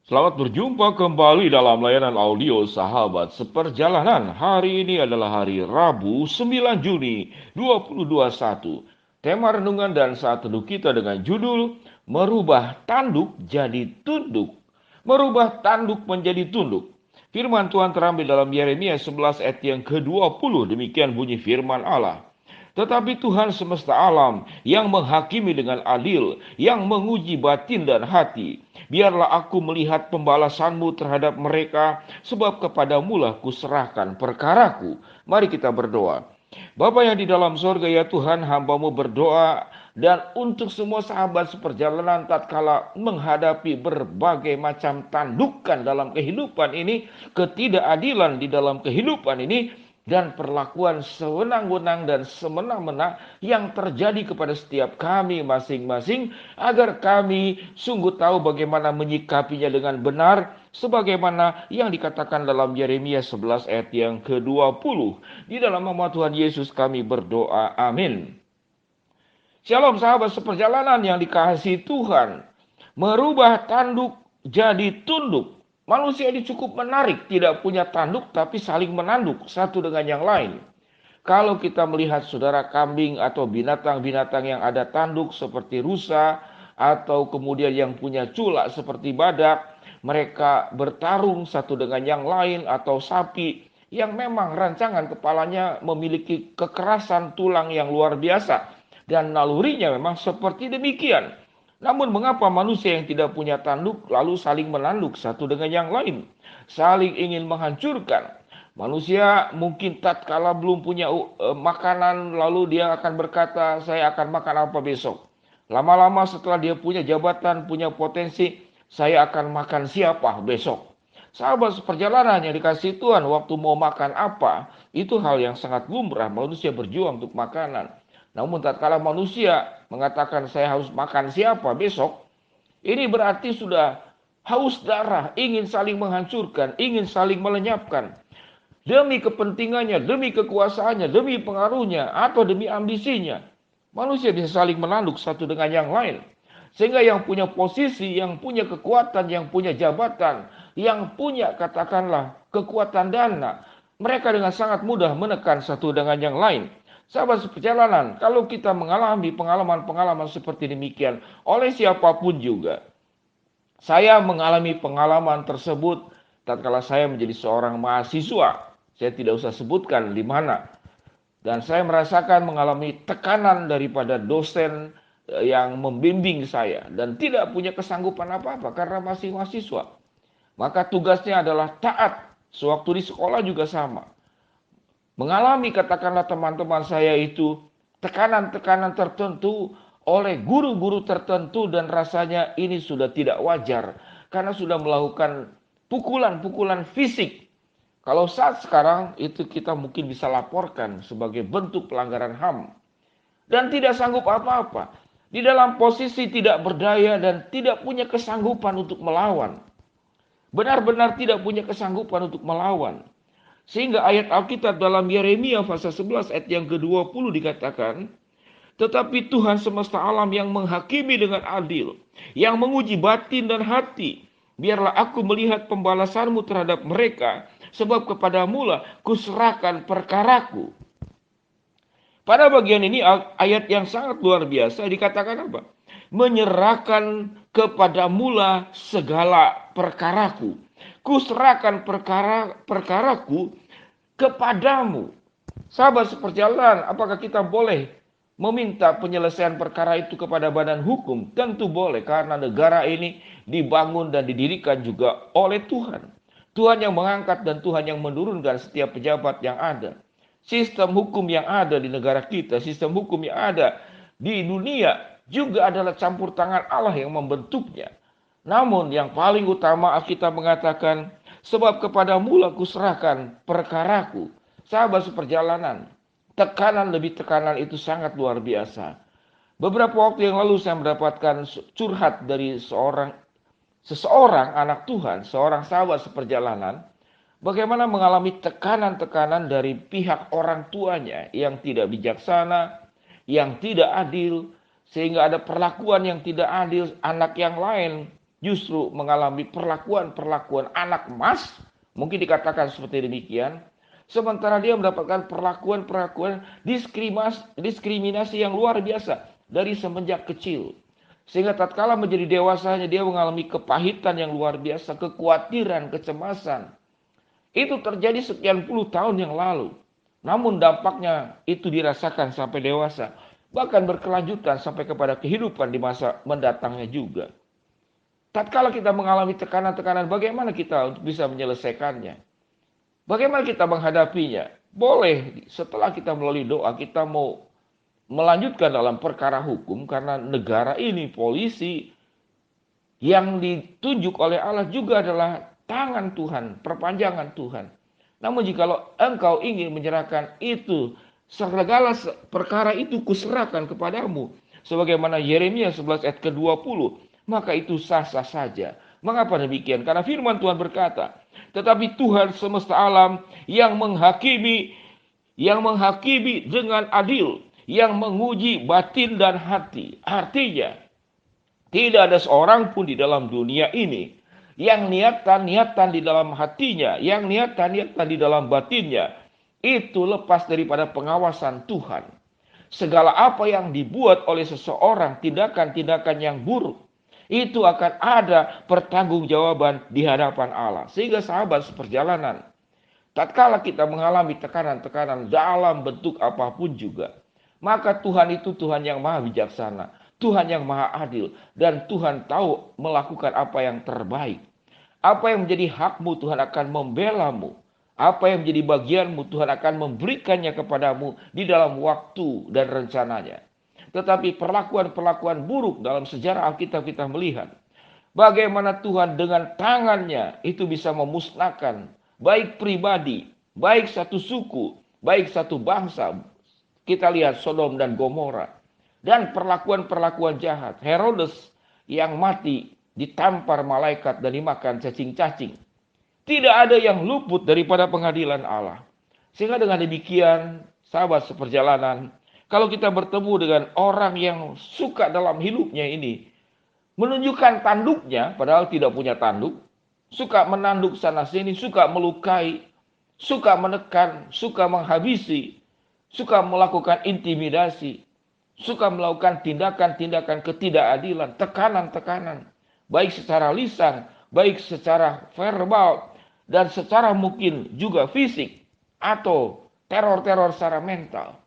Selamat berjumpa kembali dalam layanan audio Sahabat Seperjalanan. Hari ini adalah hari Rabu 9 Juni 2021. Tema renungan dan saat teduh kita dengan judul Merubah Tanduk Jadi Tunduk. Merubah tanduk menjadi tunduk. Firman Tuhan terambil dalam Yeremia 11 ayat yang ke-20. Demikian bunyi firman Allah. Tetapi Tuhan semesta alam yang menghakimi dengan adil, yang menguji batin dan hati. Biarlah aku melihat pembalasanmu terhadap mereka, sebab kepadamulah kuserahkan perkaraku. Mari kita berdoa. Bapa yang di dalam sorga, ya Tuhan, hambamu berdoa dan untuk semua sahabat seperjalanan tatkala menghadapi berbagai macam tandukan dalam kehidupan ini, ketidakadilan di dalam kehidupan ini, dan perlakuan sewenang-wenang dan semena-mena yang terjadi kepada setiap kami masing-masing, agar kami sungguh tahu bagaimana menyikapinya dengan benar, sebagaimana yang dikatakan dalam Yeremia 11 ayat yang ke-20. Di dalam nama Tuhan Yesus kami berdoa, amin. Shalom sahabat seperjalanan yang dikasihi Tuhan. Merubah tanduk jadi tunduk. Manusia ini cukup menarik, tidak punya tanduk tapi saling menanduk satu dengan yang lain. Kalau kita melihat saudara kambing atau binatang-binatang yang ada tanduk seperti rusa, atau kemudian yang punya culak seperti badak, mereka bertarung satu dengan yang lain, atau sapi yang memang rancangan kepalanya memiliki kekerasan tulang yang luar biasa, dan nalurinya memang seperti demikian. Namun mengapa manusia yang tidak punya tanduk lalu saling menanduk satu dengan yang lain, saling ingin menghancurkan? Manusia mungkin tatkala belum punya makanan, lalu dia akan berkata, saya akan makan apa besok. Lama-lama setelah dia punya jabatan, punya potensi, saya akan makan siapa besok. Sahabat seperjalanan yang dikasih Tuhan, waktu mau makan apa, itu hal yang sangat lumrah, manusia berjuang untuk makanan. Namun tatkala manusia mengatakan saya harus makan siapa besok, ini berarti sudah haus darah, ingin saling menghancurkan, ingin saling melenyapkan. Demi kepentingannya, demi kekuasaannya, demi pengaruhnya, atau demi ambisinya. Manusia bisa saling menanduk satu dengan yang lain. Sehingga yang punya posisi, yang punya kekuatan, yang punya jabatan, yang punya katakanlah kekuatan dana, mereka dengan sangat mudah menekan satu dengan yang lain. Sahabat seperjalanan, kalau kita mengalami pengalaman-pengalaman seperti demikian oleh siapapun juga. Saya mengalami pengalaman tersebut tatkala saya menjadi seorang mahasiswa. Saya tidak usah sebutkan di mana. Dan saya merasakan mengalami tekanan daripada dosen yang membimbing saya dan tidak punya kesanggupan apa-apa karena masih mahasiswa. Maka tugasnya adalah taat. Sewaktu di sekolah juga sama. Mengalami katakanlah teman-teman saya itu tekanan-tekanan tertentu oleh guru-guru tertentu, dan rasanya ini sudah tidak wajar karena sudah melakukan pukulan-pukulan fisik. Kalau saat sekarang itu kita mungkin bisa laporkan sebagai bentuk pelanggaran HAM dan tidak sanggup apa-apa. Di dalam posisi tidak berdaya dan tidak punya kesanggupan untuk melawan. Benar-benar tidak punya kesanggupan untuk melawan. Sehingga ayat Alkitab dalam Yeremia pasal 11 ayat yang ke-20 dikatakan, tetapi Tuhan semesta alam yang menghakimi dengan adil, yang menguji batin dan hati, biarlah aku melihat pembalasanmu terhadap mereka, sebab kepadamulah kuserahkan perkaraku. Pada bagian ini ayat yang sangat luar biasa dikatakan apa? Menyerahkan kepadamulah segala perkaraku. Kuserahkan perkaraku kepadamu. Sahabat seperjalanan, apakah kita boleh meminta penyelesaian perkara itu kepada badan hukum? Tentu boleh, karena negara ini dibangun dan didirikan juga oleh Tuhan. Tuhan yang mengangkat dan Tuhan yang menurunkan setiap pejabat yang ada. Sistem hukum yang ada di negara kita, sistem hukum yang ada di dunia juga adalah campur tangan Allah yang membentuknya. Namun yang paling utama Alkitab mengatakan, sebab kepadamulah kuserahkan perkaraku. Sahabat seperjalanan, tekanan lebih tekanan itu sangat luar biasa. Beberapa waktu yang lalu saya mendapatkan curhat dari seseorang anak Tuhan, seorang sahabat seperjalanan, bagaimana mengalami tekanan-tekanan dari pihak orang tuanya yang tidak bijaksana, yang tidak adil, sehingga ada perlakuan yang tidak adil anak yang lain justru mengalami perlakuan-perlakuan anak emas, mungkin dikatakan seperti demikian, sementara dia mendapatkan perlakuan-perlakuan diskriminasi yang luar biasa dari semenjak kecil. Sehingga tatkala menjadi dewasanya dia mengalami kepahitan yang luar biasa, kekhawatiran, kecemasan. Itu terjadi sekian puluh tahun yang lalu. Namun dampaknya itu dirasakan sampai dewasa. Bahkan berkelanjutan sampai kepada kehidupan di masa mendatangnya juga. Tatkala kita mengalami tekanan-tekanan, bagaimana kita untuk bisa menyelesaikannya? Bagaimana kita menghadapinya? Boleh setelah kita melalui doa, kita mau melanjutkan dalam perkara hukum, karena negara ini, polisi yang ditunjuk oleh Allah juga adalah tangan Tuhan, perpanjangan Tuhan. Namun jikalau engkau ingin menyerahkan itu, segala perkara itu kuserahkan kepadamu, sebagaimana Yeremia 11 ayat ke-20, maka itu sah-sah saja. Mengapa demikian? Karena firman Tuhan berkata, tetapi Tuhan semesta alam yang menghakimi dengan adil, yang menguji batin dan hati. Artinya, tidak ada seorang pun di dalam dunia ini yang niatan-niatan di dalam hatinya, yang niatan-niatan di dalam batinnya, itu lepas daripada pengawasan Tuhan. Segala apa yang dibuat oleh seseorang, tindakan-tindakan yang buruk, itu akan ada pertanggungjawaban di hadapan Allah. Sehingga sahabat seperjalanan, tatkala kita mengalami tekanan-tekanan dalam bentuk apapun juga, maka Tuhan itu Tuhan yang maha bijaksana, Tuhan yang maha adil, dan Tuhan tahu melakukan apa yang terbaik. Apa yang menjadi hakmu, Tuhan akan membelamu. Apa yang menjadi bagianmu, Tuhan akan memberikannya kepadamu di dalam waktu dan rencananya. Tetapi perlakuan-perlakuan buruk dalam sejarah Alkitab kita melihat bagaimana Tuhan dengan tangannya itu bisa memusnahkan baik pribadi, baik satu suku, baik satu bangsa. Kita lihat Sodom dan Gomora. Dan perlakuan-perlakuan jahat. Herodes yang mati ditampar malaikat dan dimakan cacing-cacing. Tidak ada yang luput daripada pengadilan Allah. Sehingga dengan demikian, sahabat seperjalanan, kalau kita bertemu dengan orang yang suka dalam hidupnya ini menunjukkan tanduknya, padahal tidak punya tanduk, suka menanduk sana sini, suka melukai, suka menekan, suka menghabisi, suka melakukan intimidasi, suka melakukan tindakan-tindakan ketidakadilan, tekanan-tekanan, baik secara lisan, baik secara verbal, dan secara mungkin juga fisik, atau teror-teror secara mental.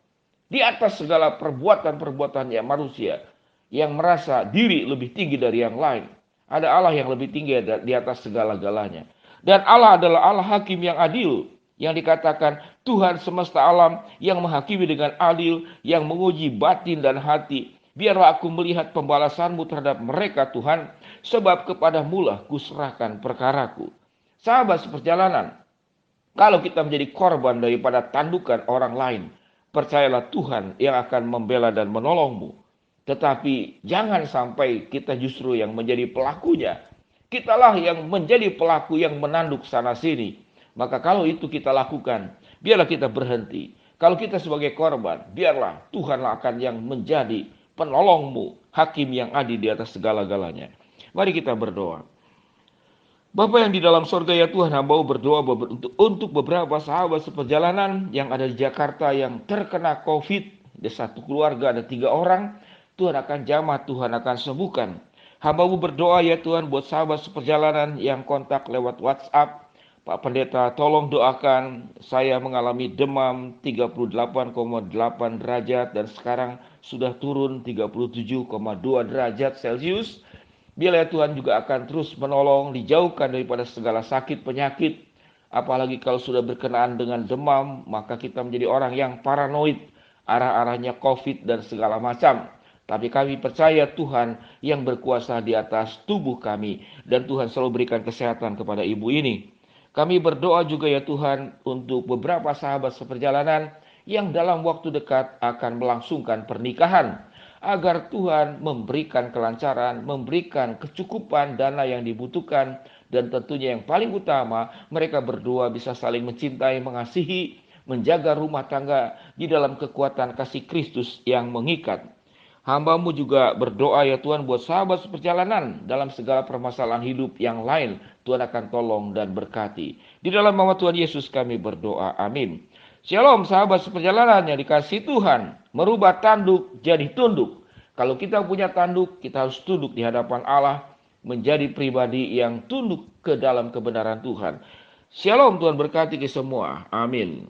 Di atas segala perbuatan-perbuatannya manusia yang merasa diri lebih tinggi dari yang lain, ada Allah yang lebih tinggi di atas segala-galanya. Dan Allah adalah Allah hakim yang adil, yang dikatakan Tuhan semesta alam yang menghakimi dengan adil, yang menguji batin dan hati. Biarlah aku melihat pembalasanmu terhadap mereka Tuhan, sebab kepadamulah kuserahkan perkaraku. Sahabat seperjalanan, kalau kita menjadi korban daripada tandukan orang lain, percayalah Tuhan yang akan membela dan menolongmu. Tetapi jangan sampai kita justru yang menjadi pelakunya. Kitalah yang menjadi pelaku yang menanduk sana sini. Maka kalau itu kita lakukan, biarlah kita berhenti. Kalau kita sebagai korban, biarlah Tuhanlah akan yang menjadi penolongmu, hakim yang adil di atas segala-galanya. Mari kita berdoa. Bapa yang di dalam sorga, ya Tuhan, hamba berdoa untuk beberapa sahabat seperjalanan yang ada di Jakarta yang terkena COVID. Di satu keluarga ada 3 orang. Tuhan akan jamah, Tuhan akan sembuhkan. Hamba berdoa ya Tuhan buat sahabat seperjalanan yang kontak lewat WhatsApp. Pak Pendeta, tolong doakan, saya mengalami demam 38,8 derajat dan sekarang sudah turun 37,2 derajat Celcius. Biarlah Tuhan juga akan terus menolong, dijauhkan daripada segala sakit penyakit. Apalagi kalau sudah berkenaan dengan demam, maka kita menjadi orang yang paranoid, arah-arahnya COVID dan segala macam. Tapi kami percaya Tuhan yang berkuasa di atas tubuh kami, dan Tuhan selalu berikan kesehatan kepada ibu ini. Kami berdoa juga ya Tuhan untuk beberapa sahabat seperjalanan yang dalam waktu dekat akan melangsungkan pernikahan. Agar Tuhan memberikan kelancaran, memberikan kecukupan dana yang dibutuhkan. Dan tentunya yang paling utama, mereka berdua bisa saling mencintai, mengasihi, menjaga rumah tangga di dalam kekuatan kasih Kristus yang mengikat. Hamba-Mu juga berdoa ya Tuhan buat sahabat seperjalanan dalam segala permasalahan hidup yang lain. Tuhan akan tolong dan berkati. Di dalam nama Tuhan Yesus kami berdoa. Amin. Shalom sahabat seperjalanan yang dikasihi Tuhan. Merubah tanduk jadi tunduk. Kalau kita punya tanduk, kita harus tunduk di hadapan Allah. Menjadi pribadi yang tunduk ke dalam kebenaran Tuhan. Shalom, Tuhan berkati kita semua. Amin.